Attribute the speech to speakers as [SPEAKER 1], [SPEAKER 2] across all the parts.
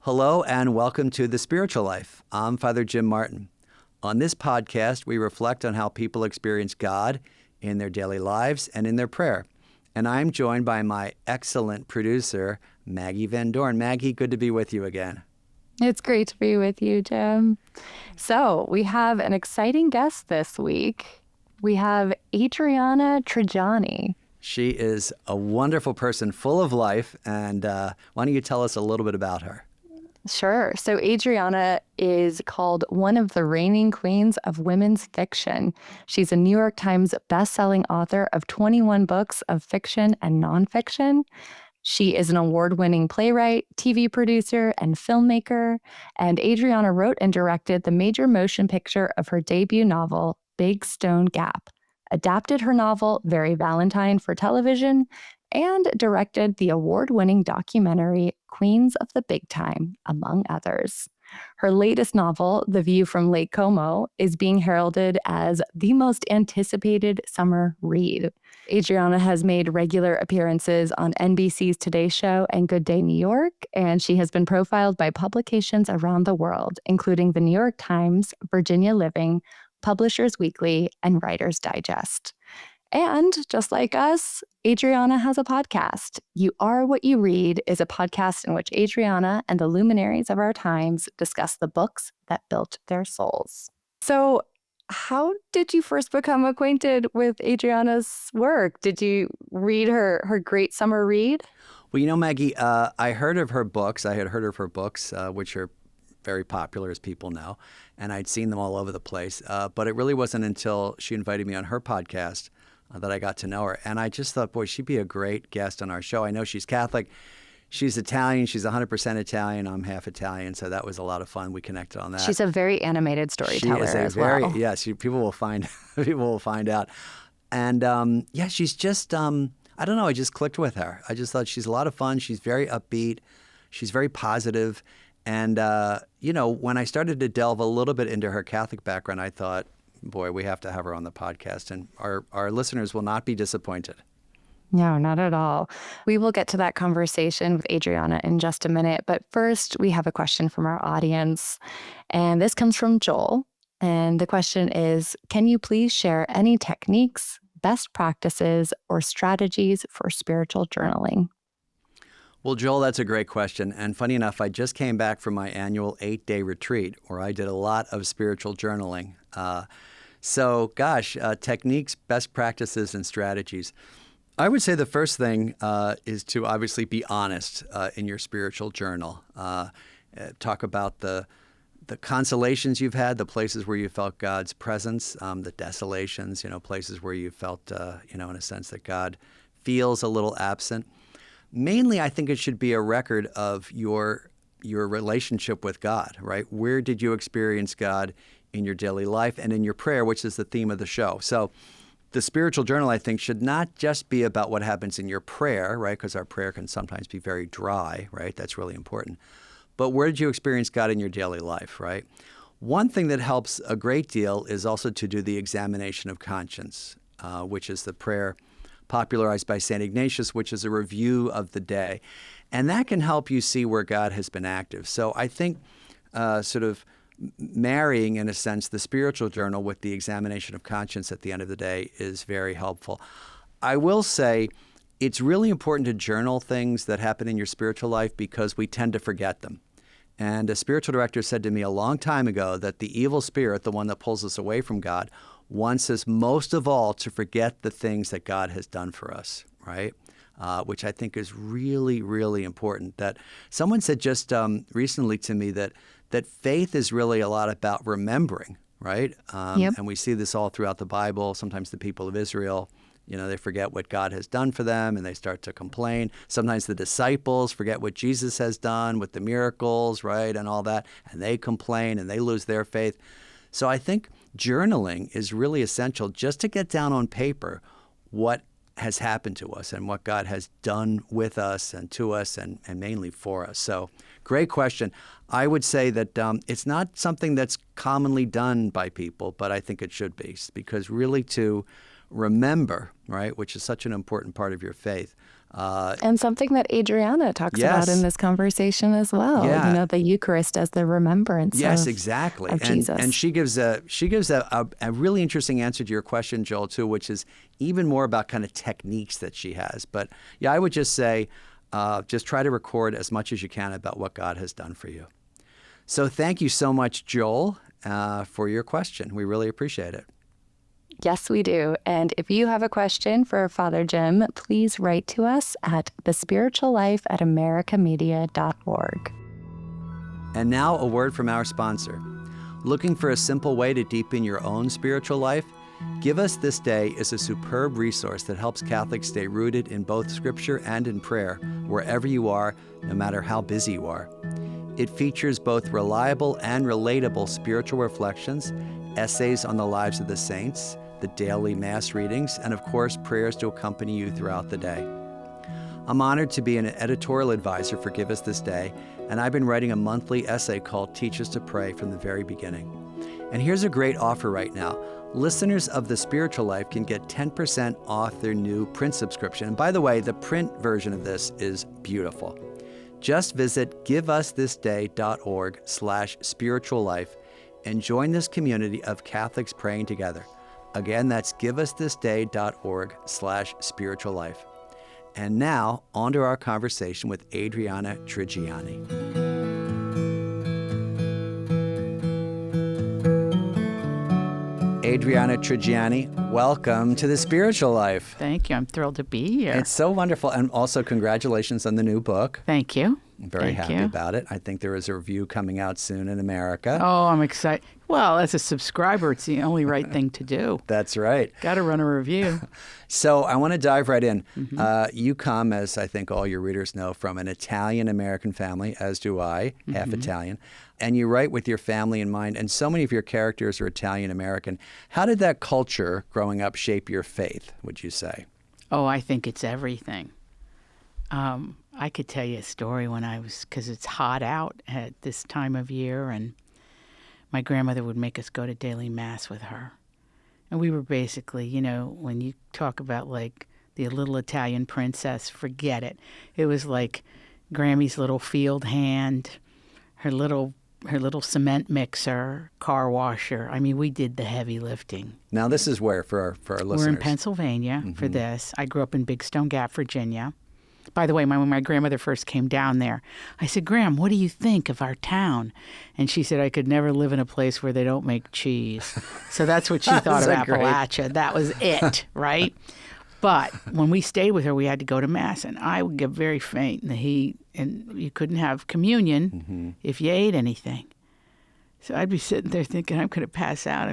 [SPEAKER 1] Hello and welcome to The Spiritual Life. I'm Father Jim Martin. On this podcast, we reflect on how people experience God in their daily lives and in their prayer. And I'm joined by my excellent producer, Maggie Van Dorn. Maggie, good to be with you again.
[SPEAKER 2] It's great to be with you, Jim. So we have an exciting guest this week. We have Adriana Trigiani.
[SPEAKER 1] She is a wonderful person, full of life. And why don't you tell us a little bit about her?
[SPEAKER 2] Sure. So Adriana is called one of the reigning queens of women's fiction. She's a New York Times bestselling author of 21 books of fiction and nonfiction. She is an award-winning playwright, TV producer, and filmmaker. And Adriana wrote and directed the major motion picture of her debut novel, Big Stone Gap, adapted her novel, Very Valentine, for television, and directed the award-winning documentary Queens of the Big Time, among others. Her latest novel, The View from Lake Como, is being heralded as the most anticipated summer read. Adriana has made regular appearances on NBC's Today Show and Good Day New York, and she has been profiled by publications around the world, including the New York Times, Virginia Living, Publishers Weekly, and Writer's Digest. And just like us, Adriana has a podcast. You Are What You Read is a podcast in which Adriana and the luminaries of our times discuss the books that built their souls. So how did you first become acquainted with Adriana's work? Did you read her great summer read?
[SPEAKER 1] Well, Maggie, I heard of her books. I had heard of her books, which are very popular, as people know, and I'd seen them all over the place. But it really wasn't until she invited me on her podcast that I got to know her. And I just thought, boy, she'd be a great guest on our show. I know she's Catholic. She's Italian. She's 100% Italian. I'm half Italian. So that was a lot of fun. We connected on that.
[SPEAKER 2] She's a very animated storyteller as well.
[SPEAKER 1] Yes, people will find out. And she's just, I don't know, I just clicked with her. I just thought she's a lot of fun. She's very upbeat. She's very positive. And, when I started to delve a little bit into her Catholic background, I thought, boy, we have to have her on the podcast, and our listeners will not be disappointed.
[SPEAKER 2] No, not at all. We will get to that conversation with Adriana in just a minute, but first we have a question from our audience, and this comes from Joel, and the question is, can you please share any techniques, best practices, or strategies for spiritual journaling?
[SPEAKER 1] Well, Joel, that's a great question. And funny enough, I just came back from my annual 8-day retreat where I did a lot of spiritual journaling. Techniques, best practices, and strategies. I would say the first thing is to obviously be honest in your spiritual journal. Talk about the consolations you've had, the places where you felt God's presence, the desolations, places where you felt, in a sense that God feels a little absent. Mainly, I think it should be a record of your relationship with God, right? Where did you experience God in your daily life and in your prayer, which is the theme of the show. So the spiritual journal, I think, should not just be about what happens in your prayer, right? Because our prayer can sometimes be very dry, right? That's really important. But where did you experience God in your daily life, right? One thing that helps a great deal is also to do the examination of conscience, which is the prayer popularized by St. Ignatius, which is a review of the day. And that can help you see where God has been active. So I think sort of marrying, in a sense, the spiritual journal with the examination of conscience at the end of the day is very helpful. I will say it's really important to journal things that happen in your spiritual life because we tend to forget them. And a spiritual director said to me a long time ago that the evil spirit, the one that pulls us away from God, wants us most of all to forget the things that God has done for us, right? Which I think is really, really important. That someone said just recently to me that faith is really a lot about remembering, right? And we see this all throughout the Bible. Sometimes the people of Israel, they forget what God has done for them and they start to complain. Sometimes the disciples forget what Jesus has done with the miracles, right, and all that, and they complain and they lose their faith. So I think journaling is really essential just to get down on paper what has happened to us and what God has done with us and to us and mainly for us. So great question. I would say that it's not something that's commonly done by people, but I think it should be, because really to remember, right, which is such an important part of your faith,
[SPEAKER 2] And something that Adriana talks about in this conversation as well.
[SPEAKER 1] Yeah.
[SPEAKER 2] The Eucharist as the remembrance
[SPEAKER 1] exactly.
[SPEAKER 2] of Jesus.
[SPEAKER 1] And she gives a really interesting answer to your question, Joel, too, which is even more about kind of techniques that she has. But yeah, I would just say, just try to record as much as you can about what God has done for you. So thank you so much, Joel, for your question. We really appreciate it.
[SPEAKER 2] Yes, we do. And if you have a question for Father Jim, please write to us at thespirituallife@americamedia.org.
[SPEAKER 1] And now a word from our sponsor. Looking for a simple way to deepen your own spiritual life? Give Us This Day is a superb resource that helps Catholics stay rooted in both Scripture and in prayer, wherever you are, no matter how busy you are. It features both reliable and relatable spiritual reflections, essays on the lives of the saints, the daily Mass readings, and of course, prayers to accompany you throughout the day. I'm honored to be an editorial advisor for Give Us This Day, and I've been writing a monthly essay called Teach Us to Pray from the very beginning. And here's a great offer right now. Listeners of The Spiritual Life can get 10% off their new print subscription. And by the way, the print version of this is beautiful. Just visit giveusthisday.org/spirituallife and join this community of Catholics praying together. Again, that's giveusthisday.org/spirituallife. And now, on to our conversation with Adriana Trigiani. Adriana Trigiani, welcome to The Spiritual Life.
[SPEAKER 3] Thank you. I'm thrilled to be here.
[SPEAKER 1] It's so wonderful. And also, congratulations on the new book.
[SPEAKER 3] Thank you.
[SPEAKER 1] I'm very happy about it. I think there is a review coming out soon in America.
[SPEAKER 3] Oh, I'm excited. Well, as a subscriber, it's the only right thing to do.
[SPEAKER 1] That's right.
[SPEAKER 3] Got to run a review.
[SPEAKER 1] So I want to dive right in. You come, as I think all your readers know, from an Italian-American family, as do I, half Italian. And you write with your family in mind, and so many of your characters are Italian-American. How did that culture growing up shape your faith, would you say?
[SPEAKER 3] Oh, I think it's everything. I could tell you a story because it's hot out at this time of year, and my grandmother would make us go to daily Mass with her. And we were basically, when you talk about like the little Italian princess, forget it. It was like Grammy's little field hand, her little cement mixer, car washer. I mean, we did the heavy lifting.
[SPEAKER 1] Now, this is where for our listeners?
[SPEAKER 3] We're in Pennsylvania for this. I grew up in Big Stone Gap, Virginia. By the way, when my grandmother first came down there, I said, Gram, what do you think of our town? And she said, I could never live in a place where they don't make cheese. So that's what she thought of Appalachia. That was it, right? But when we stayed with her, we had to go to Mass, and I would get very faint in the heat, and you couldn't have communion if you ate anything. So I'd be sitting there thinking, I'm going to pass out.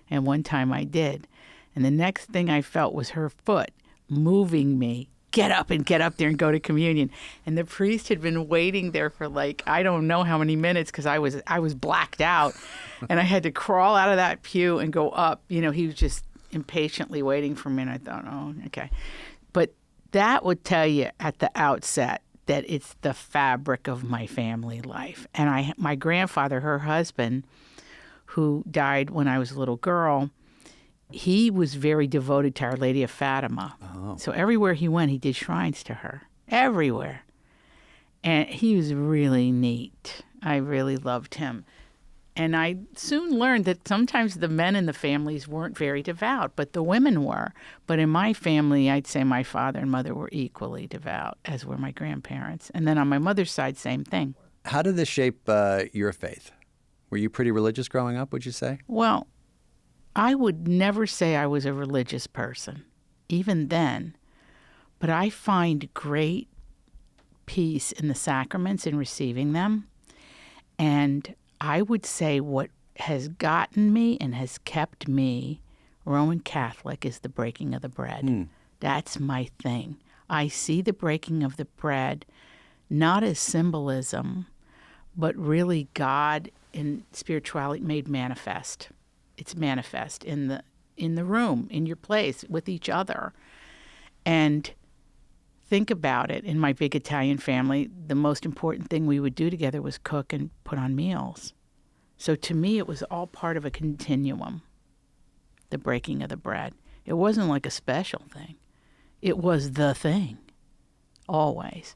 [SPEAKER 3] And one time I did. And the next thing I felt was her foot moving me. Get up there and go to communion. And the priest had been waiting there for I don't know how many minutes because I was blacked out. And I had to crawl out of that pew and go up. He was just impatiently waiting for me. And I thought, oh, okay. But that would tell you at the outset that it's the fabric of my family life. And my grandfather, her husband, who died when I was a little girl, he was very devoted to Our Lady of Fatima. Oh. So everywhere he went, he did shrines to her. Everywhere. And he was really neat. I really loved him. And I soon learned that sometimes the men in the families weren't very devout, but the women were. But in my family, I'd say my father and mother were equally devout, as were my grandparents. And then on my mother's side, same thing.
[SPEAKER 1] How did this shape your faith? Were you pretty religious growing up, would you say?
[SPEAKER 3] Well, I would never say I was a religious person, even then. But I find great peace in the sacraments, in receiving them. And I would say what has gotten me and has kept me Roman Catholic is the breaking of the bread. That's my thing. I see the breaking of the bread not as symbolism, but really God in spirituality made manifest. It's manifest in the room, in your place, with each other. And think about it. In my big Italian family, the most important thing we would do together was cook and put on meals. So to me, it was all part of a continuum, the breaking of the bread. It wasn't like a special thing. It was the thing. always.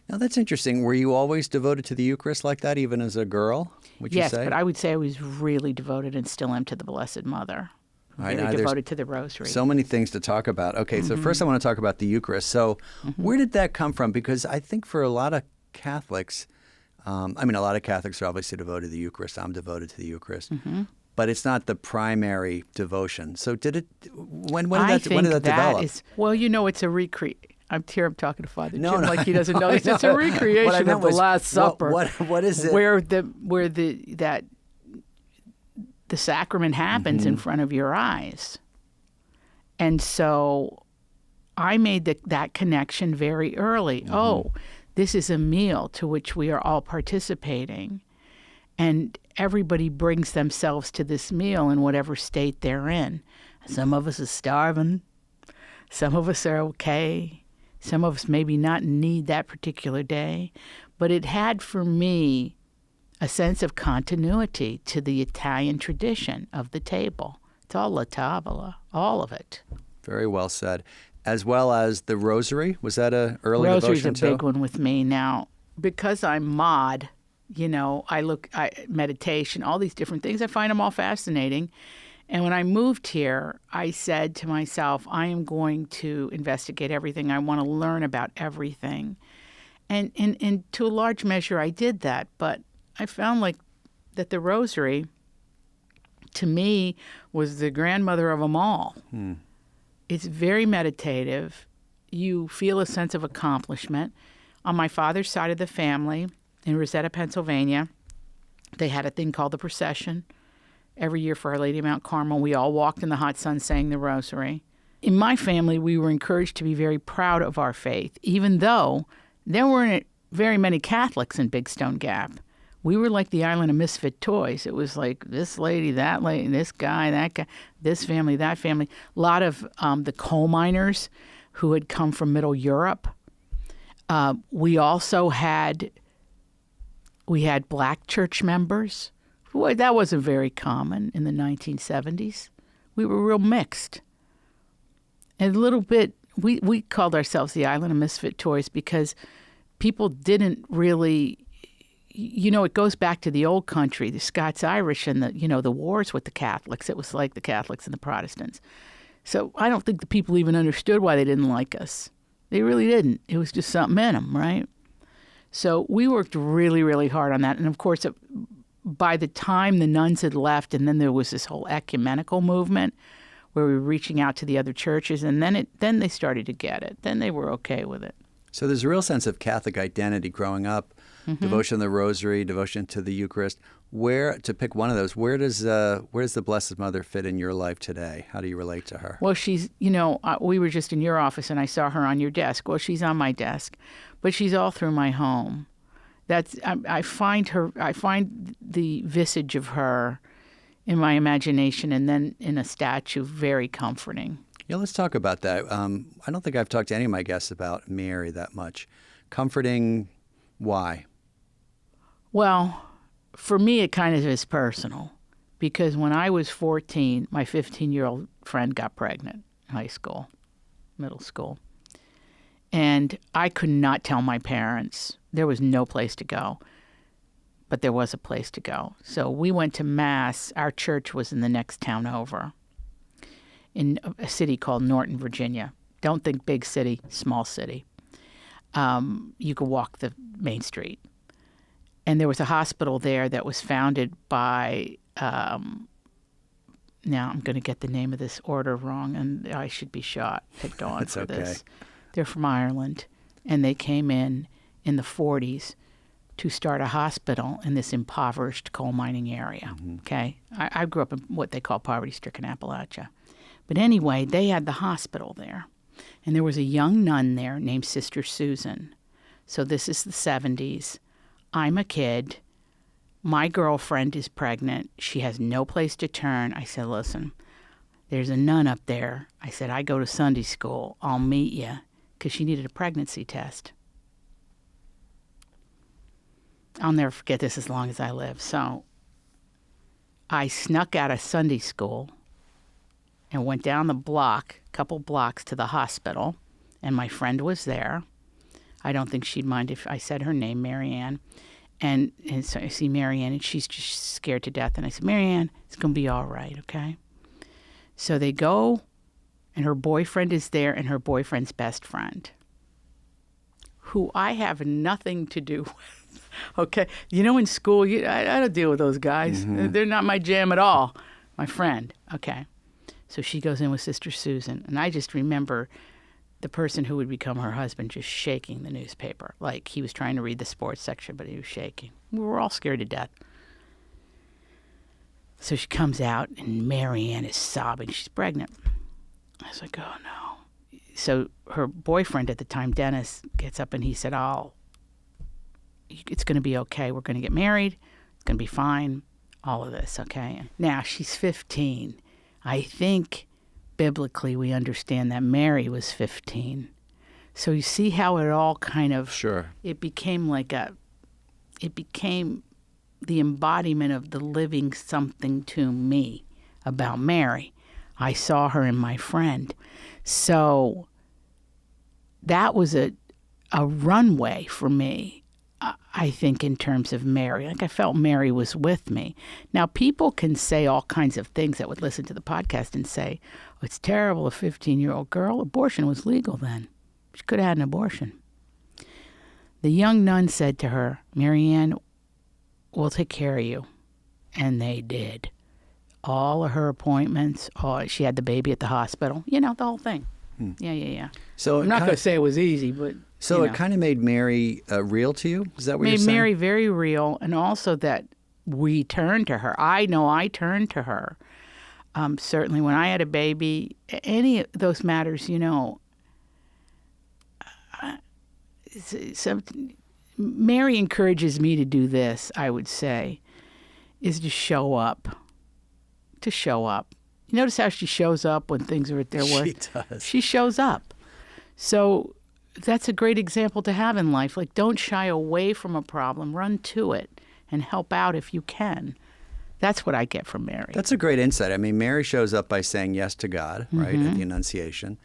[SPEAKER 1] Now, that's interesting. Were you always devoted to the Eucharist like that, even as a girl, would you
[SPEAKER 3] Yes,
[SPEAKER 1] say?
[SPEAKER 3] but I would say I was really devoted and still am to the Blessed Mother.
[SPEAKER 1] All right,
[SPEAKER 3] Very
[SPEAKER 1] now there's
[SPEAKER 3] devoted to the Rosary.
[SPEAKER 1] so many things to talk about. Okay, so first I want to talk about the Eucharist. So where did that come from? Because I think for a lot of Catholics, a lot of Catholics are obviously devoted to the Eucharist. I'm devoted to the Eucharist. But it's not the primary devotion. So when did that develop?
[SPEAKER 3] Well, it's a recreation. I'm talking to Father
[SPEAKER 1] No,
[SPEAKER 3] Jim
[SPEAKER 1] no,
[SPEAKER 3] like he doesn't know this.
[SPEAKER 1] I
[SPEAKER 3] It's a
[SPEAKER 1] know.
[SPEAKER 3] recreation
[SPEAKER 1] What I
[SPEAKER 3] of
[SPEAKER 1] meant
[SPEAKER 3] the
[SPEAKER 1] was,
[SPEAKER 3] Last Supper.
[SPEAKER 1] What is it?
[SPEAKER 3] Where the sacrament happens in front of your eyes. And so I made that connection very early. Oh, this is a meal to which we are all participating. And everybody brings themselves to this meal in whatever state they're in. Some of us are starving. Some of us are okay. Some of us maybe not in need that particular day. But it had for me a sense of continuity to the Italian tradition of the table. It's all la tavola, all of it.
[SPEAKER 1] Very well said. As well as the Rosary. Was that an early
[SPEAKER 3] Rosary's
[SPEAKER 1] devotion too?
[SPEAKER 3] a big one with me now. Because I'm mod, meditation, all these different things, I find them all fascinating. And when I moved here, I said to myself, I am going to investigate everything. I want to learn about everything. And to a large measure, I did that. But I found that the Rosary, to me, was the grandmother of them all. It's very meditative. You feel a sense of accomplishment. On my father's side of the family, in Rosetta, Pennsylvania, they had a thing called the procession. Every year for Our Lady of Mount Carmel, we all walked in the hot sun saying the Rosary. In my family, we were encouraged to be very proud of our faith, even though there weren't very many Catholics in Big Stone Gap. We were like the island of misfit toys. It was like this lady, that lady, this guy, that guy, this family, that family. A lot of the coal miners who had come from Middle Europe. We also had black church members. Boy, that wasn't very common in the 1970s. We were real mixed. And a little bit, we called ourselves the Island of Misfit Toys because people didn't really, it goes back to the old country, the Scots-Irish and the wars with the Catholics. It was like the Catholics and the Protestants. So I don't think the people even understood why they didn't like us. They really didn't. It was just something in them, right? So we worked really, really hard on that. And of course, by the time the nuns had left, and then there was this whole ecumenical movement where we were reaching out to the other churches, and then they started to get it. Then they were okay with it.
[SPEAKER 1] So there's a real sense of Catholic identity growing up, devotion to the Rosary, devotion to the Eucharist. To pick one of those, where does the Blessed Mother fit in your life today? How do you relate to her?
[SPEAKER 3] Well, she's, we were just in your office, and I saw her on your desk. Well, she's on my desk, but she's all through my home. I find the visage of her in my imagination and then in a statue very comforting.
[SPEAKER 1] Yeah, let's talk about that. I don't think I've talked to any of my guests about Mary that much. Comforting, why?
[SPEAKER 3] Well, for me, it kind of is personal because when I was 14, my 15-year-old friend got pregnant in high school, middle school. And I could not tell my parents. There was no place to go, but there was a place to go. So we went to Mass. Our church was in the next town over in a city called Norton, Virginia. Don't think big city, small city. You could walk the main street. And there was a hospital there that was founded by, now I'm going to get the name of this order wrong, and I should be picked on for
[SPEAKER 1] okay.
[SPEAKER 3] this. They're from Ireland, and they came in the 40s to start a hospital in this impoverished coal mining area, okay? I grew up in what they call poverty-stricken Appalachia. But anyway, they had the hospital there, and there was a young nun there named Sister Susan. So this is the 70s. I'm a kid. My girlfriend is pregnant. She has no place to turn. I said, listen, there's a nun up there. I said, I go to Sunday school. I'll meet you. Because she needed a pregnancy test. I'll never forget this as long as I live. So I snuck out of Sunday school and went down the block, a couple blocks to the hospital, and my friend was there. I don't think she'd mind if I said her name, Marianne. And so I see Marianne, and she's just scared to death. And I said, Marianne, it's going to be all right, okay? So they go, and her boyfriend is there, and her boyfriend's best friend, who I have nothing to do with, okay? In school, I don't deal with those guys. They're not my jam at all. My friend, okay? So she goes in with Sister Susan, and I just remember the person who would become her husband just shaking the newspaper. Like he was trying to read the sports section, but he was shaking. We were all scared to death. So she comes out, and Marianne is sobbing. She's pregnant. I was like, oh, no. So her boyfriend at the time, Dennis, gets up, and he said, it's going to be okay. We're going to get married. It's going to be fine. All of this, okay? Now, she's 15. I think biblically we understand that Mary was 15. So you see how it all kind of, it became the embodiment of the living something to me about Mary. I saw her in my friend. So that was a runway for me, I think, in terms of Mary. Like I felt Mary was with me. Now, people can say all kinds of things that would listen to the podcast and say, oh, it's terrible, a 15-year-old girl. Abortion was legal then. She could have had an abortion. The young nun said to her, Marianne, we'll take care of you. And they did. All of her appointments, she had the baby at the hospital, the whole thing. Yeah. So I'm not going to say it was easy, but...
[SPEAKER 1] So it kind of made Mary real to you? Is that what you're saying?
[SPEAKER 3] Made Mary very real, and also that we turned to her. I know I turned to her. Certainly when I had a baby, any of those matters, Mary encourages me to do this, I would say, is to show up. To show up. You notice how she shows up when things are at their worst?
[SPEAKER 1] She does.
[SPEAKER 3] She shows up. So that's a great example to have in life. Like, don't shy away from a problem. Run to it and help out if you can. That's what I get from Mary.
[SPEAKER 1] That's a great insight. I mean, Mary shows up by saying yes to God, right, at the Annunciation.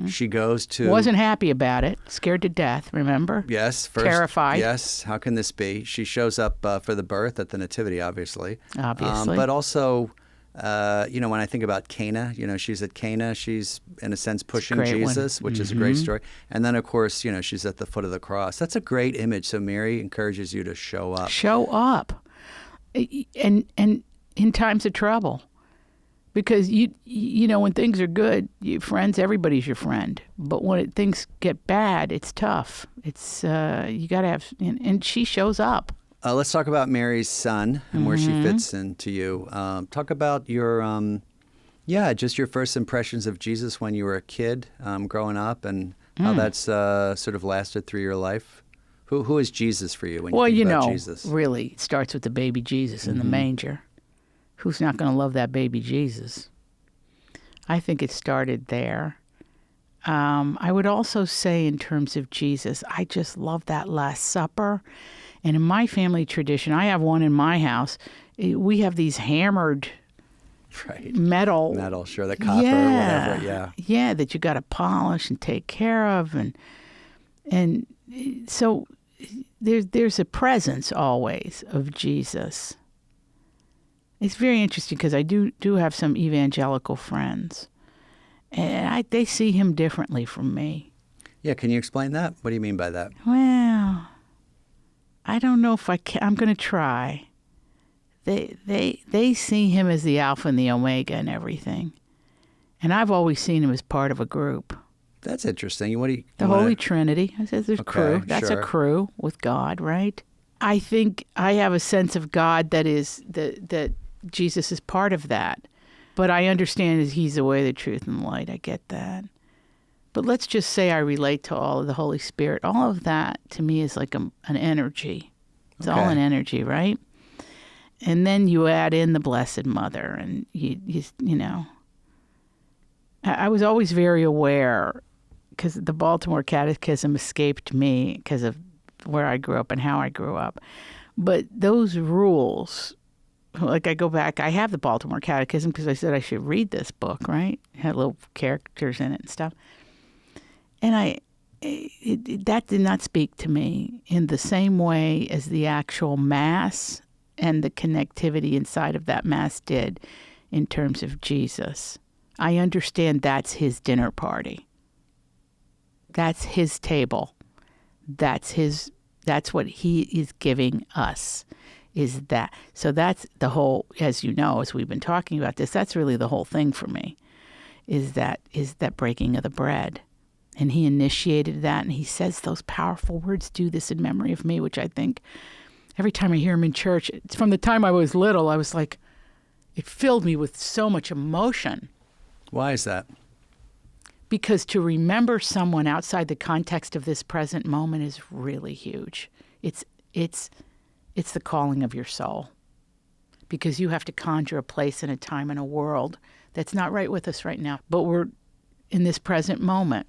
[SPEAKER 1] She goes to...
[SPEAKER 3] Wasn't happy about it. Scared to death, remember?
[SPEAKER 1] Yes.
[SPEAKER 3] Terrified.
[SPEAKER 1] Yes. How can this be? She shows up for the birth at the Nativity, obviously.
[SPEAKER 3] Obviously.
[SPEAKER 1] But also... when I think about Cana, she's at Cana. She's, in a sense, pushing Jesus, which is a great story. And then, of course, she's at the foot of the cross. That's a great image. So Mary encourages you to show up.
[SPEAKER 3] Show up. And in times of trouble. Because, when things are good, friends, everybody's your friend. But when things get bad, it's tough. It's, you got to have, and she shows up.
[SPEAKER 1] Let's talk about Mary's son and where she fits into you. Talk about your, just your first impressions of Jesus when you were a kid, growing up, and how that's sort of lasted through your life. Who is Jesus for you when you think about Jesus?
[SPEAKER 3] Really, it starts with the baby Jesus in the manger. Who's not going to love that baby Jesus? I think it started there. I would also say in terms of Jesus, I just love that Last Supper. And in my family tradition, I have one in my house. We have these hammered metal.
[SPEAKER 1] Metal, sure, the copper, whatever,
[SPEAKER 3] Yeah, that you got to polish and take care of. And so there's a presence always of Jesus. It's very interesting because I do have some evangelical friends. And they see him differently from me.
[SPEAKER 1] Yeah, can you explain that? What do you mean by that?
[SPEAKER 3] Well... I don't know if I can. I'm going to try. They see him as the Alpha and the Omega and everything. And I've always seen him as part of a group.
[SPEAKER 1] That's interesting. What do you...
[SPEAKER 3] The Holy Trinity. I said there's a crew. That's a crew with God, right? I think I have a sense of God that is that Jesus is part of that. But I understand that he's the way, the truth, and the light. I get that. But let's just say I relate to all of the Holy Spirit. All of that, to me, is like an energy. It's all an energy, right? And then you add in the Blessed Mother, and you know. I was always very aware, because the Baltimore Catechism escaped me because of where I grew up and how I grew up. But those rules, like I go back, I have the Baltimore Catechism because I said I should read this book, right? It had little characters in it and stuff. And that did not speak to me in the same way as the actual Mass and the connectivity inside of that Mass did in terms of Jesus. I understand that's his dinner party. That's his table. That's what he is giving us, is that. So that's the whole, as you know, as we've been talking about this, that's really the whole thing for me, is that breaking of the bread. And he initiated that, and he says those powerful words, "Do this in memory of me," which I think every time I hear him in church, it's from the time I was little, I was like, it filled me with so much emotion.
[SPEAKER 1] Why is that?
[SPEAKER 3] Because to remember someone outside the context of this present moment is really huge. It's the calling of your soul. Because you have to conjure a place and a time and a world that's not right with us right now, but we're in this present moment.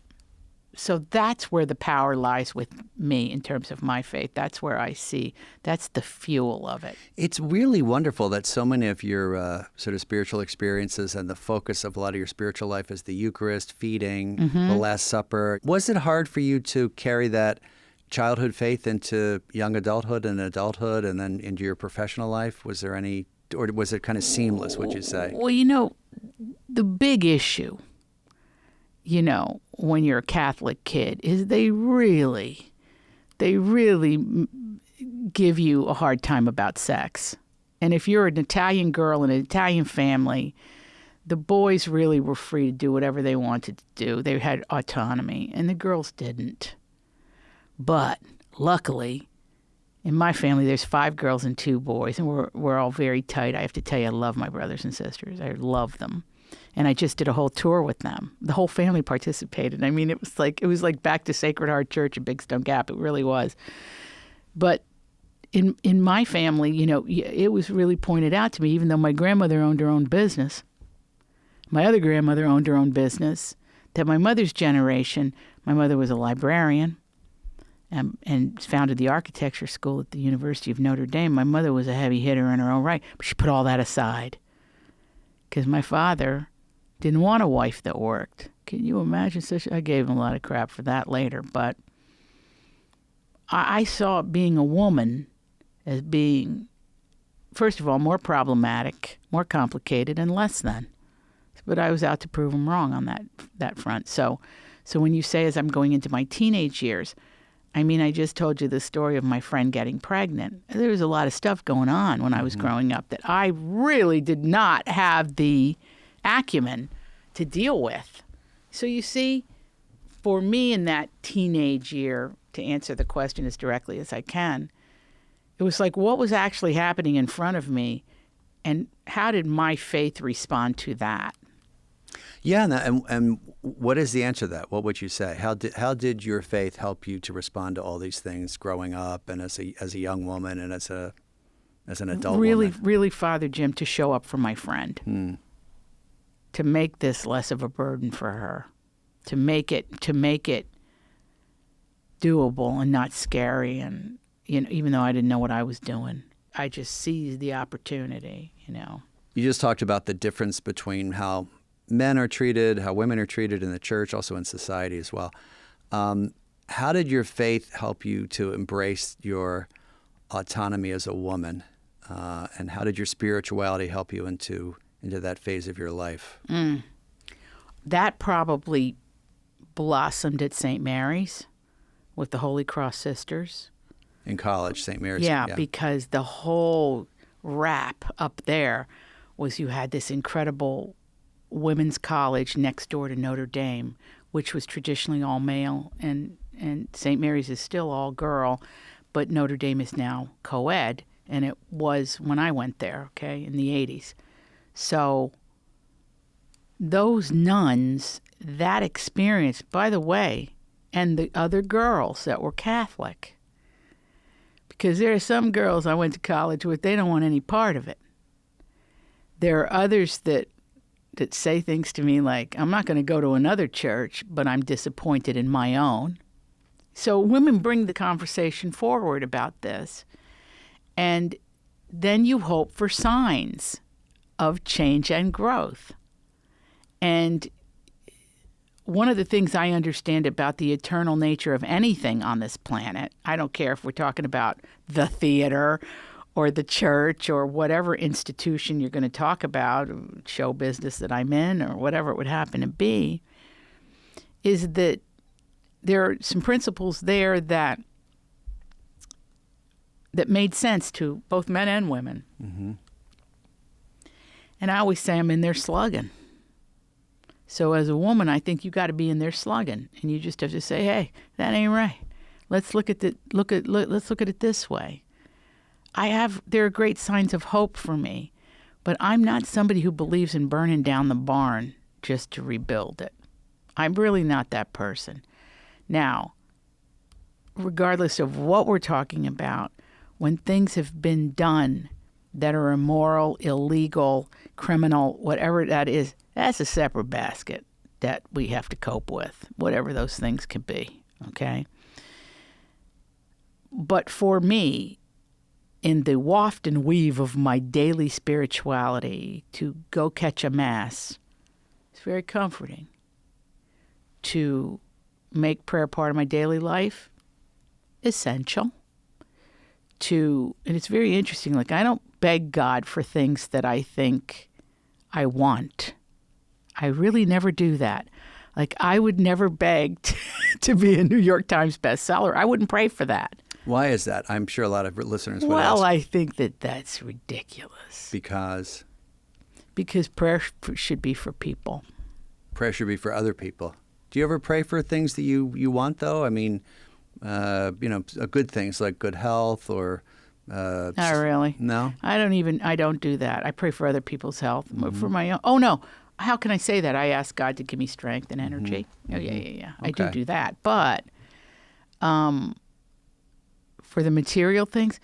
[SPEAKER 3] So that's where the power lies with me in terms of my faith. That's where I see, that's the fuel of it.
[SPEAKER 1] It's really wonderful that so many of your sort of spiritual experiences and the focus of a lot of your spiritual life is the Eucharist, feeding, the Last Supper. Was it hard for you to carry that childhood faith into young adulthood and adulthood and then into your professional life? Was there any, or was it kind of seamless, would you say?
[SPEAKER 3] Well, the big issue, when you're a Catholic kid, is they really give you a hard time about sex. And if you're an Italian girl in an Italian family, the boys really were free to do whatever they wanted to do. They had autonomy, and the girls didn't. But luckily, in my family, there's 5 girls and 2 boys, and we're all very tight. I have to tell you, I love my brothers and sisters. I love them. And I just did a whole tour with them. The whole family participated. I mean, it was like back to Sacred Heart Church in Big Stone Gap. It really was. But in my family, it was really pointed out to me, even though my grandmother owned her own business, my other grandmother owned her own business, that my mother's generation, my mother was a librarian and founded the architecture school at the University of Notre Dame. My mother was a heavy hitter in her own right, but she put all that aside. Because my father didn't want a wife that worked. Can you imagine I gave him a lot of crap for that later, but I saw being a woman as being, first of all, more problematic, more complicated, and less than. But I was out to prove him wrong on that front. So when you say as I'm going into my teenage years, I just told you the story of my friend getting pregnant. There was a lot of stuff going on when I was growing up that I really did not have the acumen to deal with. So you see, for me in that teenage year, to answer the question as directly as I can, it was like what was actually happening in front of me and how did my faith respond to that?
[SPEAKER 1] Yeah, and what is the answer to that? What would you say? How did your faith help you to respond to all these things growing up and as a young woman and as an adult woman?
[SPEAKER 3] Really, Father Jim, to show up for my friend, to make this less of a burden for her, to make it doable and not scary, and even though I didn't know what I was doing, I just seized the opportunity.
[SPEAKER 1] You just talked about the difference between how men are treated, how women are treated in the church, also in society as well. How did your faith help you to embrace your autonomy as a woman? And how did your spirituality help you into that phase of your life?
[SPEAKER 3] That probably blossomed at St. Mary's with the Holy Cross Sisters.
[SPEAKER 1] In college, St. Mary's.
[SPEAKER 3] Yeah, because the whole wrap up there was you had this incredible women's college next door to Notre Dame, which was traditionally all male, and St. Mary's is still all girl, but Notre Dame is now co-ed, and it was when I went there, in the 80s. So those nuns, that experience, by the way, and the other girls that were Catholic, because there are some girls I went to college with, they don't want any part of it. There are others that say things to me like, I'm not going to go to another church, but I'm disappointed in my own. So women bring the conversation forward about this. And then you hope for signs of change and growth. And one of the things I understand about the eternal nature of anything on this planet, I don't care if we're talking about the theater or the church or whatever institution you're going to talk about, show business that I'm in or whatever it would happen to be, is that there are some principles there that made sense to both men and women.
[SPEAKER 1] Mm-hmm.
[SPEAKER 3] And I always say I'm in there slugging. So as a woman, I think you got to be in there slugging, and you just have to say, "Hey, that ain't right. Let's look at it this way." There are great signs of hope for me, but I'm not somebody who believes in burning down the barn just to rebuild it. I'm really not that person. Now, regardless of what we're talking about, when things have been done that are immoral, illegal, criminal, whatever that is, that's a separate basket that we have to cope with, whatever those things can be, okay? But for me, in the waft and weave of my daily spirituality, to go catch a mass, it's very comforting. To make prayer part of my daily life, essential. And it's very interesting, like I don't beg God for things that I think I want. I really never do that. Like I would never beg to be a New York Times bestseller. I wouldn't pray for that.
[SPEAKER 1] Why is that? I'm sure a lot of listeners would
[SPEAKER 3] Well,
[SPEAKER 1] ask.
[SPEAKER 3] I think that's ridiculous.
[SPEAKER 1] Because
[SPEAKER 3] prayer should be for people.
[SPEAKER 1] prayer should be for other people. Do you ever pray for things that you want, though? I mean, good things like good health or...
[SPEAKER 3] Not really.
[SPEAKER 1] No?
[SPEAKER 3] I don't do that. I pray for other people's health. For my own. Oh, no. How can I say that? I ask God to give me strength and energy. Mm-hmm. Oh, yeah.
[SPEAKER 1] Okay.
[SPEAKER 3] I do that. But for the material things,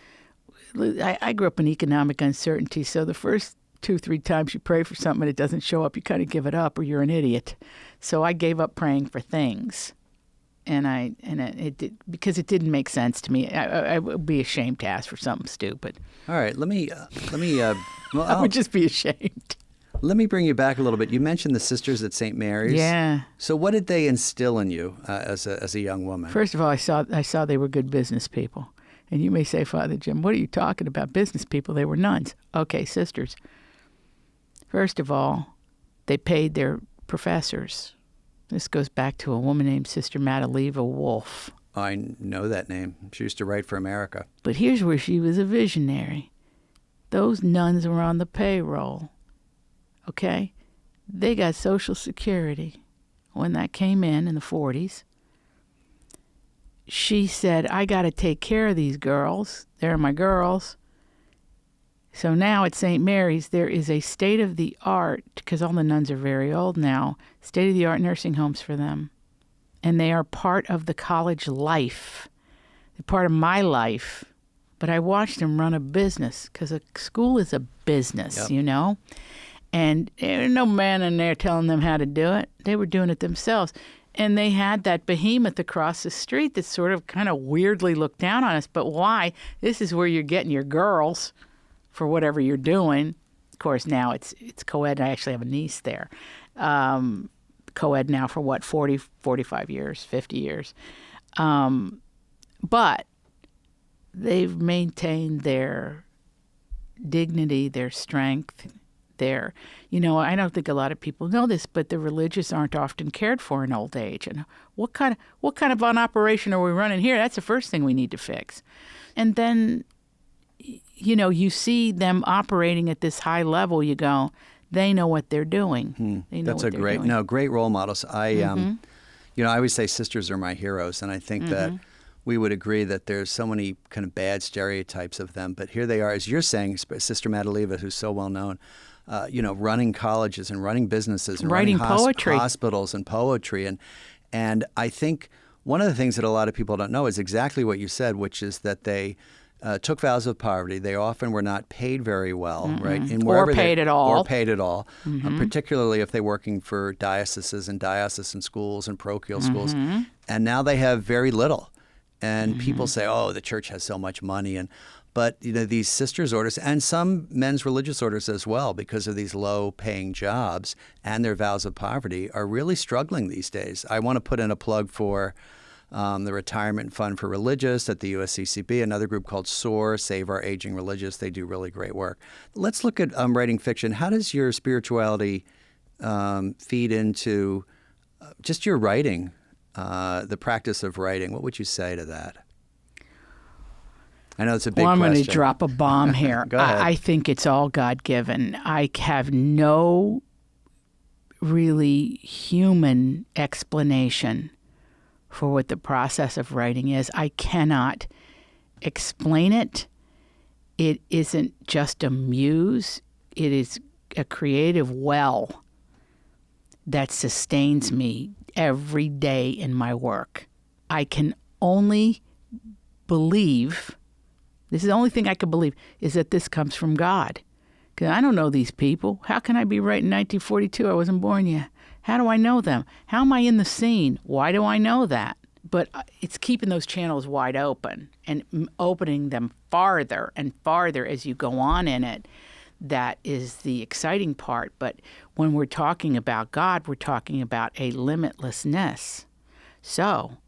[SPEAKER 3] I grew up in economic uncertainty, so the first 2-3 times you pray for something and it doesn't show up, you kind of give it up or you're an idiot. So I gave up praying for things. Because it didn't make sense to me. I would be ashamed to ask for something stupid.
[SPEAKER 1] All right, let me.
[SPEAKER 3] I would just be ashamed.
[SPEAKER 1] Let me bring you back a little bit. You mentioned the Sisters at St. Mary's.
[SPEAKER 3] Yeah.
[SPEAKER 1] So what did they instill in you as a young woman?
[SPEAKER 3] First of all, I saw they were good business people. And you may say, Father Jim, what are you talking about? Business people? They were nuns. Okay, sisters. First of all, they paid their professors. This goes back to a woman named Sister Madaleva Wolf.
[SPEAKER 1] I know that name. She used to write for America.
[SPEAKER 3] But here's where she was a visionary. Those nuns were on the payroll, okay? They got Social Security when that came in the 40s. She said, I got to take care of these girls. They're my girls. So now at St. Mary's, there is a state-of-the-art, because all the nuns are very old now, state-of-the-art nursing homes for them. And they are part of the college life. They're part of my life. But I watched them run a business, because a school is a business,
[SPEAKER 1] Yep.
[SPEAKER 3] And there was no man in there telling them how to do it. They were doing it themselves. And they had that behemoth across the street that sort of kind of weirdly looked down on us. But why? This is where you're getting your girls for whatever you're doing. Of course, now it's co-ed. I actually have a niece there. Co-ed now for 40, 45 years, 50 years. But they've maintained their dignity, their strength, I don't think a lot of people know this, but the religious aren't often cared for in old age. And what kind of an operation are we running here? That's the first thing we need to fix. And then, you see them operating at this high level. You go, they know what they're doing.
[SPEAKER 1] That's great role models. I always say sisters are my heroes, and I think that we would agree that there's so many kind of bad stereotypes of them. But here they are, as you're saying, Sister Madaleva, who's so well known, running colleges and running businesses and
[SPEAKER 3] writing
[SPEAKER 1] running
[SPEAKER 3] poetry,
[SPEAKER 1] hospitals and poetry, and I think one of the things that a lot of people don't know is exactly what you said, which is that they took vows of poverty. They often were not paid very well, right?
[SPEAKER 3] Or paid at all.
[SPEAKER 1] Particularly if they're working for diocesan schools and parochial schools. And now they have very little. And people say, oh, the church has so much money. But these sisters' orders and some men's religious orders as well, because of these low-paying jobs and their vows of poverty, are really struggling these days. I want to put in a plug for the Retirement Fund for Religious at the USCCB, another group called SOAR, Save Our Aging Religious. They do really great work. Let's look at writing fiction. How does your spirituality feed into just your writing, the practice of writing? What would you say to that? I know it's a big question.
[SPEAKER 3] I'm going to drop a bomb here.
[SPEAKER 1] Go ahead.
[SPEAKER 3] I think it's all God-given. I have no really human explanation for what the process of writing is. I cannot explain it. It isn't just a muse. It is a creative well that sustains me every day in my work. I can only believe, this is the only thing I can believe, is that this comes from God. Because I don't know these people. How can I be writing 1942? I wasn't born yet. How do I know them? How am I in the scene? Why do I know that? But it's keeping those channels wide open and opening them farther and farther as you go on in it. That is the exciting part. But when we're talking about God, we're talking about a limitlessness. So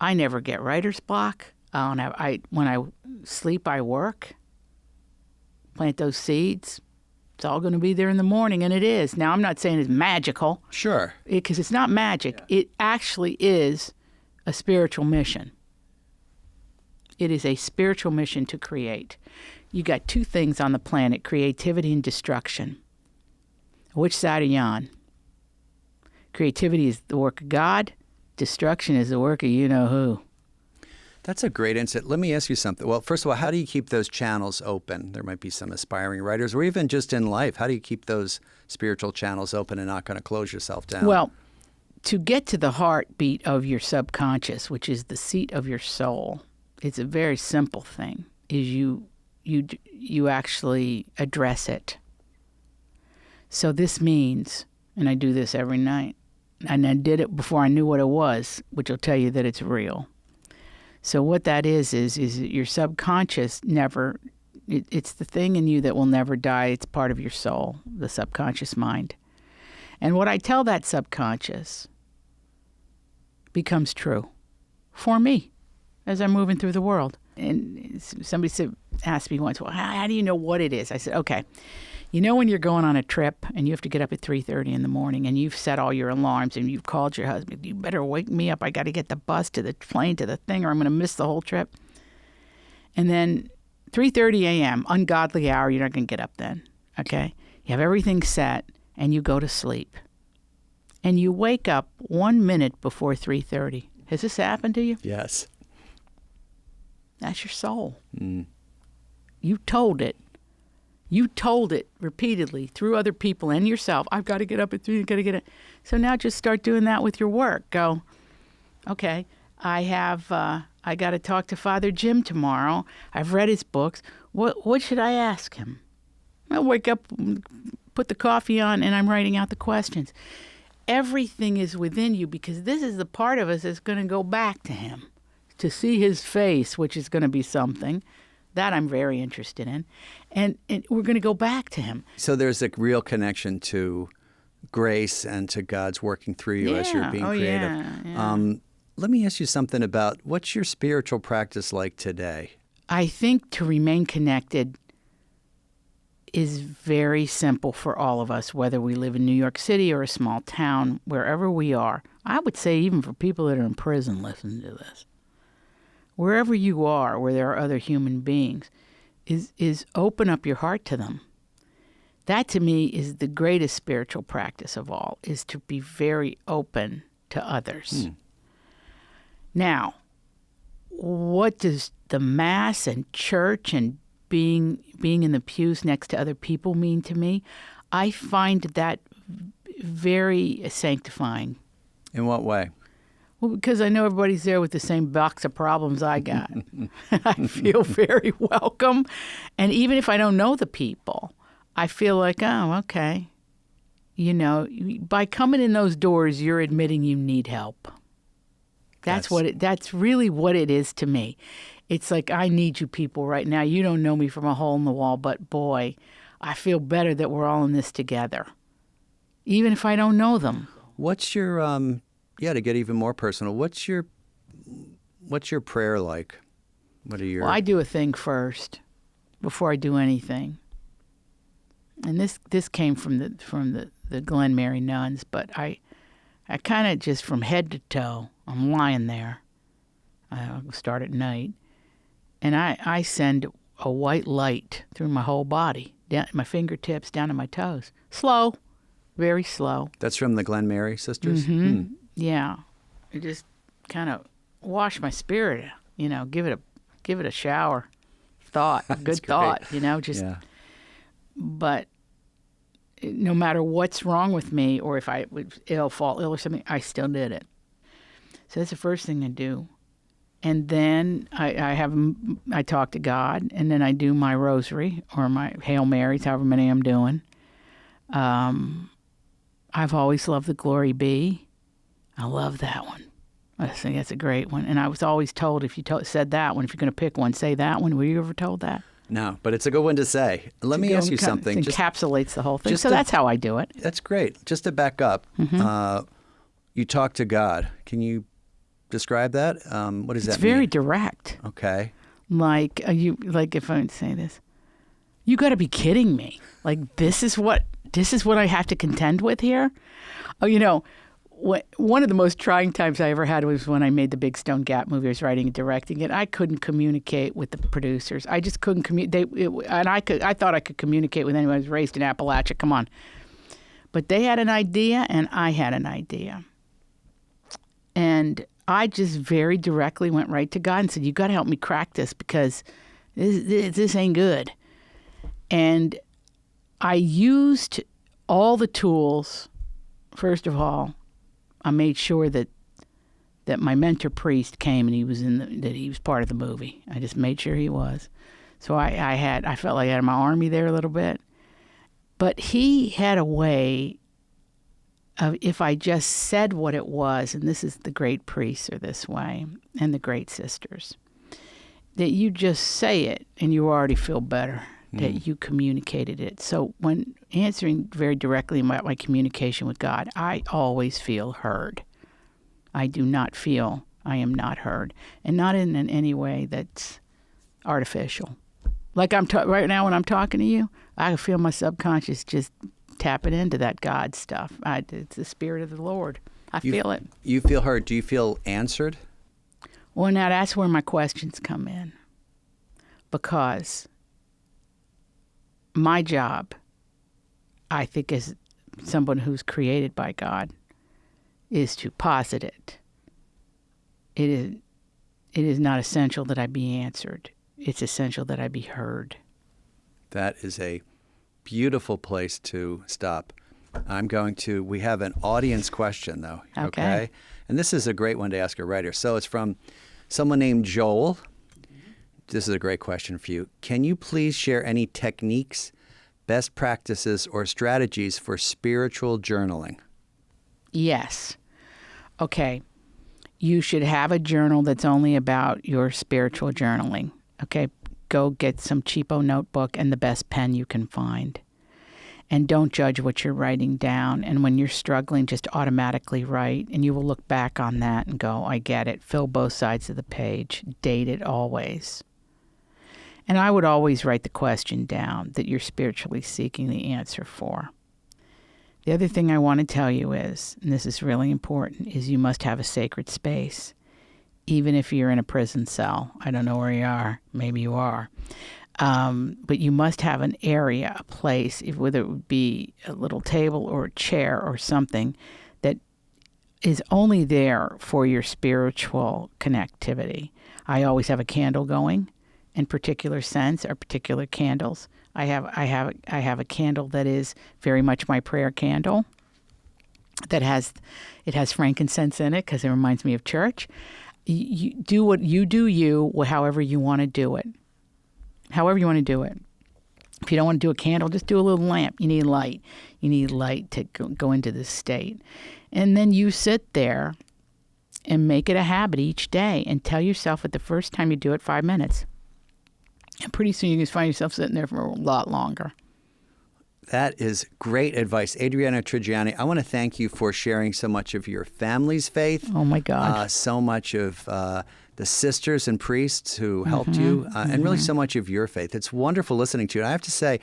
[SPEAKER 3] I never get writer's block. When I sleep, I work. Plant those seeds. It's all going to be there in the morning, and it is. Now, I'm not saying it's magical.
[SPEAKER 1] Sure.
[SPEAKER 3] Because it's not magic. Yeah. It actually is a spiritual mission. It is a spiritual mission to create. You got two things on the planet, creativity and destruction. Which side are you on? Creativity is the work of God. Destruction is the work of you-know-who.
[SPEAKER 1] That's a great insight. Let me ask you something. Well, first of all, how do you keep those channels open? There might be some aspiring writers, or even just in life. How do you keep those spiritual channels open and not going to close yourself down?
[SPEAKER 3] Well, to get to the heartbeat of your subconscious, which is the seat of your soul, it's a very simple thing, is you actually address it. So this means, and I do this every night, and I did it before I knew what it was, which will tell you that it's real. So what that is your subconscious never, it's the thing in you that will never die. It's part of your soul, the subconscious mind. And what I tell that subconscious becomes true for me as I'm moving through the world. And somebody asked me once, well, how do you know what it is? I said, okay, you know when you're going on a trip and you have to get up at 3:30 in the morning and you've set all your alarms and you've called your husband, you better wake me up. I got to get the bus to the plane to the thing or I'm going to miss the whole trip. And then 3:30 a.m., ungodly hour, you're not going to get up then, okay? You have everything set and you go to sleep. And you wake up 1 minute before 3:30. Has this happened to you?
[SPEAKER 1] Yes.
[SPEAKER 3] That's your soul. Mm. You told it. You told it repeatedly through other people and yourself, I've got to get up at 3, I've got to get it. So now just start doing that with your work. Go, okay, I got to talk to Father Jim tomorrow. I've read his books. What should I ask him? I'll wake up, put the coffee on, and I'm writing out the questions. Everything is within you because this is the part of us that's going to go back to him, to see his face, which is going to be something. That I'm very interested in. And we're going to go back to him.
[SPEAKER 1] So there's a real connection to grace and to God's working through you as you're being creative.
[SPEAKER 3] Yeah.
[SPEAKER 1] Let me ask you something about what's your spiritual practice like today?
[SPEAKER 3] I think to remain connected is very simple for all of us, whether we live in New York City or a small town, wherever we are. I would say even for people that are in prison, listen to this. Wherever you are, where there are other human beings, is open up your heart to them. That to me is the greatest spiritual practice of all, is to be very open to others. Now, what does the Mass and church and being in the pews next to other people mean to me? I find that very sanctifying.
[SPEAKER 1] In what way?
[SPEAKER 3] Well, because I know everybody's there with the same box of problems I got. I feel very welcome. And even if I don't know the people, I feel like, oh, okay. You know, by coming in those doors, you're admitting you need help. That's really what it is to me. It's like, I need you people right now. You don't know me from a hole in the wall, but boy, I feel better that we're all in this together, even if I don't know them.
[SPEAKER 1] What's your to get even more personal, what's your prayer like? What are your
[SPEAKER 3] Well, I do a thing first before I do anything. And this came from the Glen Mary nuns, but I kind of just from head to toe, I'm lying there. I'll start at night. And I send a white light through my whole body, down my fingertips, down to my toes. Slow, very slow.
[SPEAKER 1] That's from the Glen Mary sisters?
[SPEAKER 3] Mm-hmm. Yeah. It just kind of wash my spirit, give it a shower. Thought, a good thought, just.
[SPEAKER 1] Yeah.
[SPEAKER 3] But no matter what's wrong with me, or if I would fall ill or something, I still did it. So that's the first thing I do. And then I talk to God, and then I do my rosary or my Hail Marys, however many I'm doing. I've always loved the Glory Be. I love that one. I think that's a great one. And I was always told, if you said that one, if you're going to pick one, say that one. Were you ever told that?
[SPEAKER 1] No, but it's a good one to say. Let me ask you something.
[SPEAKER 3] It encapsulates the whole thing. So that's how I do it.
[SPEAKER 1] That's great. Just to back up, you talk to God. Can you describe that? What does that mean?
[SPEAKER 3] It's very direct.
[SPEAKER 1] Okay.
[SPEAKER 3] Like if I would say this, you got to be kidding me. Like, this is what I have to contend with here. Oh, one of the most trying times I ever had was when I made the Big Stone Gap movie. I was writing and directing it. I couldn't communicate with the producers. I just couldn't communicate. I thought I could communicate with anyone. I was raised in Appalachia. Come on. But they had an idea, and I had an idea. And I just very directly went right to God and said, you got to help me crack this, because this ain't good. And I used all the tools. First of all, I made sure that my mentor priest came, and he was part of the movie. I just made sure he was. So I felt like I had my army there a little bit. But he had a way of, if I just said what it was, and this is the great priests are this way, and the great sisters, that you just say it and you already feel better that you communicated it. So when answering very directly about my communication with God, I always feel heard. I do not feel I am not heard, and not in any way that's artificial. Like right now when I'm talking to you, I feel my subconscious just tapping into that God stuff. It's the Spirit of the Lord. I feel it.
[SPEAKER 1] You feel heard. Do you feel answered?
[SPEAKER 3] Well, now that's where my questions come in, because my job, I think, as someone who's created by God, is to posit it. It is not essential that I be answered. It's essential that I be heard.
[SPEAKER 1] That is a beautiful place to stop. We have an audience question, though. Okay? And this is a great one to ask a writer. So it's from someone named Joel. This is a great question for you. Can you please share any techniques, best practices, or strategies for spiritual journaling?
[SPEAKER 3] Yes. Okay. You should have a journal that's only about your spiritual journaling. Okay. Go get some cheapo notebook and the best pen you can find. And don't judge what you're writing down. And when you're struggling, just automatically write. And you will look back on that and go, I get it. Fill both sides of the page. Date it always. And I would always write the question down that you're spiritually seeking the answer for. The other thing I want to tell you is, and this is really important, is you must have a sacred space, even if you're in a prison cell. I don't know where you are. Maybe you are. But you must have an area, a place, whether it would be a little table or a chair or something that is only there for your spiritual connectivity. I always have a candle going in particular scents or particular candles. I have a candle that is very much my prayer candle. It has frankincense in it because it reminds me of church. You do what you do, however you want to do it. However you want to do it. If you don't want to do a candle, just do a little lamp. You need light. You need light to go into this state. And then you sit there and make it a habit each day, and tell yourself at the first time you do it 5 minutes. And pretty soon you can find yourself sitting there for a lot longer.
[SPEAKER 1] That is great advice. Adriana Trigiani, I want to thank you for sharing so much of your family's faith.
[SPEAKER 3] Oh, my God.
[SPEAKER 1] So much of the sisters and priests who helped you, and really so much of your faith. It's wonderful listening to you. And I have to say,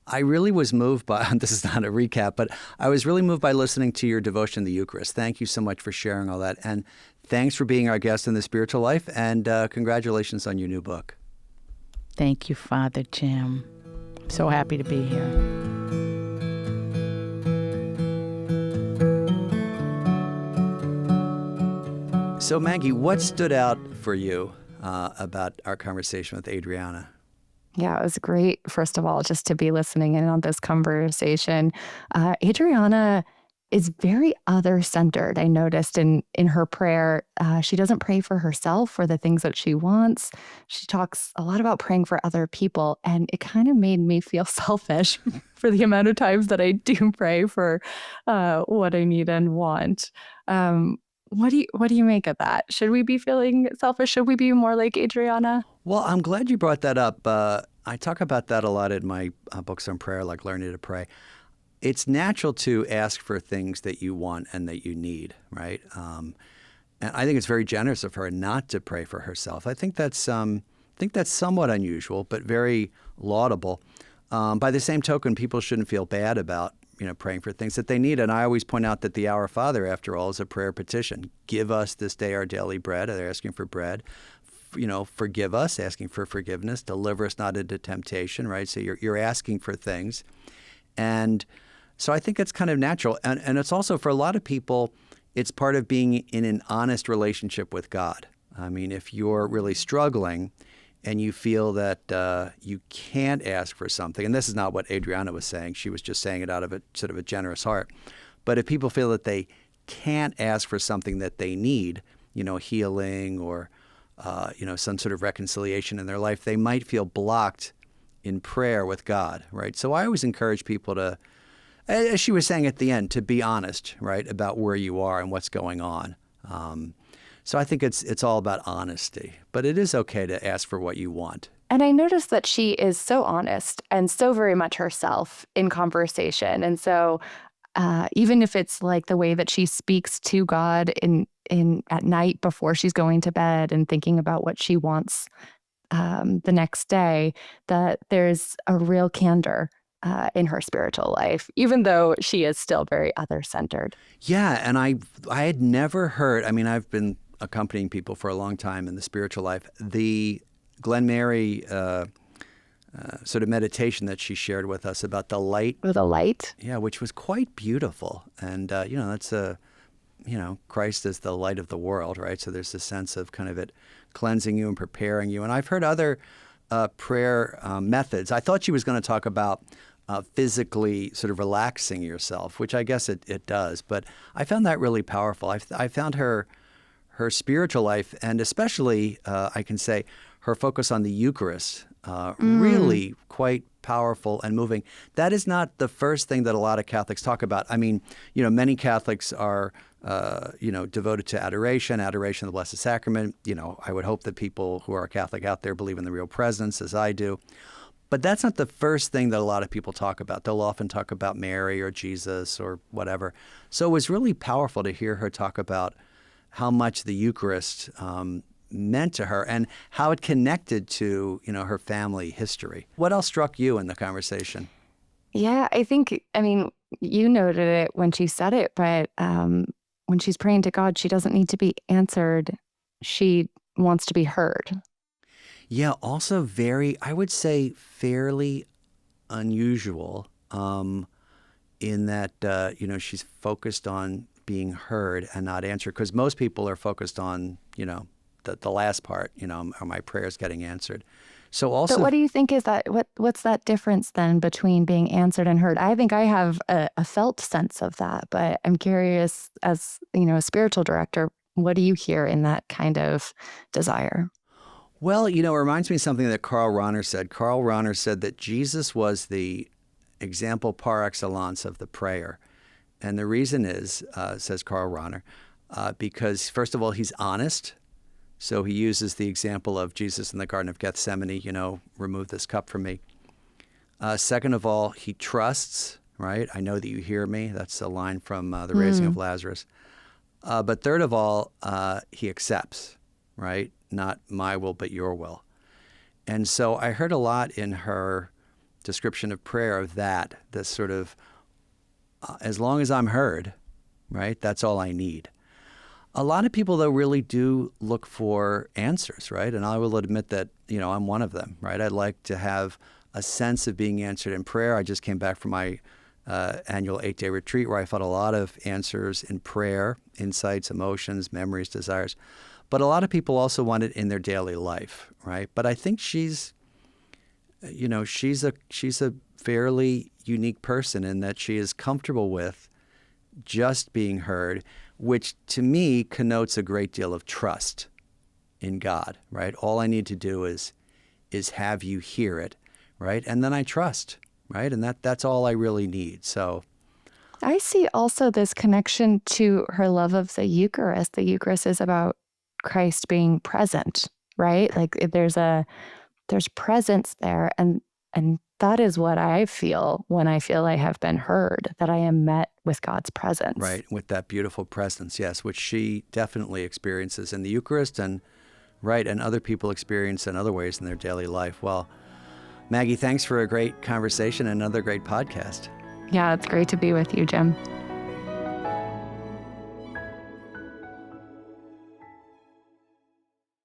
[SPEAKER 1] I really was moved by, this is not a recap, but I was really moved by listening to your devotion to the Eucharist. Thank you so much for sharing all that. And thanks for being our guest in The Spiritual Life. And congratulations on your new book.
[SPEAKER 3] Thank you, Father Jim. I'm so happy to be here.
[SPEAKER 1] So Maggie, what stood out for you about our conversation with Adriana?
[SPEAKER 2] Yeah, it was great, first of all, just to be listening in on this conversation. Adriana is very other-centered. I noticed in her prayer, she doesn't pray for herself or the things that she wants. She talks a lot about praying for other people, and it kind of made me feel selfish for the amount of times that I do pray for what I need and want. What do you make of that? Should we be feeling selfish? Should we be more like Adriana?
[SPEAKER 1] Well, I'm glad you brought that up. I talk about that a lot in my books on prayer, like Learning to Pray. It's natural to ask for things that you want and that you need, right? And I think it's very generous of her not to pray for herself. I think that's somewhat unusual, but very laudable. By the same token, people shouldn't feel bad about praying for things that they need. And I always point out that the Our Father, after all, is a prayer petition. Give us this day our daily bread. They're asking for bread. Forgive us, asking for forgiveness. Deliver us not into temptation, right? So you're asking for things. And so I think it's kind of natural. And it's also, for a lot of people, it's part of being in an honest relationship with God. I mean, if you're really struggling and you feel that you can't ask for something, and this is not what Adriana was saying, she was just saying it out of a sort of a generous heart. But if people feel that they can't ask for something that they need, healing or, some sort of reconciliation in their life, they might feel blocked in prayer with God, right? So I always encourage people to, as she was saying at the end, to be honest, right, about where you are and what's going on. So I think it's all about honesty, but it is okay to ask for what you want.
[SPEAKER 2] And I noticed that she is so honest and so very much herself in conversation. And so even if it's like the way that she speaks to God in at night before she's going to bed and thinking about what she wants the next day, that there's a real candor in her spiritual life, even though she is still very other-centered.
[SPEAKER 1] Yeah, and I had never heard, I've been accompanying people for a long time in the spiritual life. The Glen Mary sort of meditation that she shared with us about the light.
[SPEAKER 2] With a light?
[SPEAKER 1] Yeah, which was quite beautiful. And, that's Christ is the light of the world, right? So there's a sense of kind of it cleansing you and preparing you. And I've heard other prayer methods. I thought she was going to talk about physically sort of relaxing yourself, which I guess it does. But I found that really powerful. I found her spiritual life, and especially, I can say, her focus on the Eucharist, really quite powerful and moving. That is not the first thing that a lot of Catholics talk about. Many Catholics are, devoted to adoration of the Blessed Sacrament. I would hope that people who are Catholic out there believe in the real presence, as I do. But that's not the first thing that a lot of people talk about. They'll often talk about Mary or Jesus or whatever. So it was really powerful to hear her talk about how much the Eucharist meant to her and how it connected to, her family history. What else struck you in the conversation?
[SPEAKER 2] Yeah, I think, you noted it when she said it, but when she's praying to God, she doesn't need to be answered. She wants to be heard.
[SPEAKER 1] Yeah, also I would say, fairly unusual in that, she's focused on being heard and not answered, because most people are focused on, the last part, are my prayers getting answered? So also,
[SPEAKER 2] but what do you think is that? What's that difference then between being answered and heard? I think I have a felt sense of that, but I'm curious, as a spiritual director, what do you hear in that kind of desire?
[SPEAKER 1] Well, it reminds me of something that Karl Rahner said. Karl Rahner said that Jesus was the example par excellence of the prayer. And the reason is, says Karl Rahner, because, first of all, he's honest. So he uses the example of Jesus in the Garden of Gethsemane, remove this cup from me. Second of all, he trusts, right? I know that you hear me. That's a line from the raising of Lazarus. But third of all, he accepts, right? Not my will, but your will. And so I heard a lot in her description of prayer of that, this sort of, as long as I'm heard, right? That's all I need. A lot of people, though, really do look for answers, right? And I will admit that, I'm one of them, right? I'd like to have a sense of being answered in prayer. I just came back from my annual 8-day retreat where I felt a lot of answers in prayer, insights, emotions, memories, desires. But a lot of people also want it in their daily life, right? But I think she's a fairly unique person in that she is comfortable with just being heard, which to me connotes a great deal of trust in God, right? All I need to do is have you hear it, right? And then I trust, right? And that's all I really need. So
[SPEAKER 2] I see also this connection to her love of the Eucharist. The Eucharist is about Christ being present, right? Like there's presence there, and that is what I feel when I feel I have been heard, that I am met with God's presence.
[SPEAKER 1] Right, with that beautiful presence, yes, which she definitely experiences in the Eucharist and other people experience in other ways in their daily life. Well, Maggie, thanks for a great conversation and another great podcast.
[SPEAKER 2] Yeah, it's great to be with you, Jim.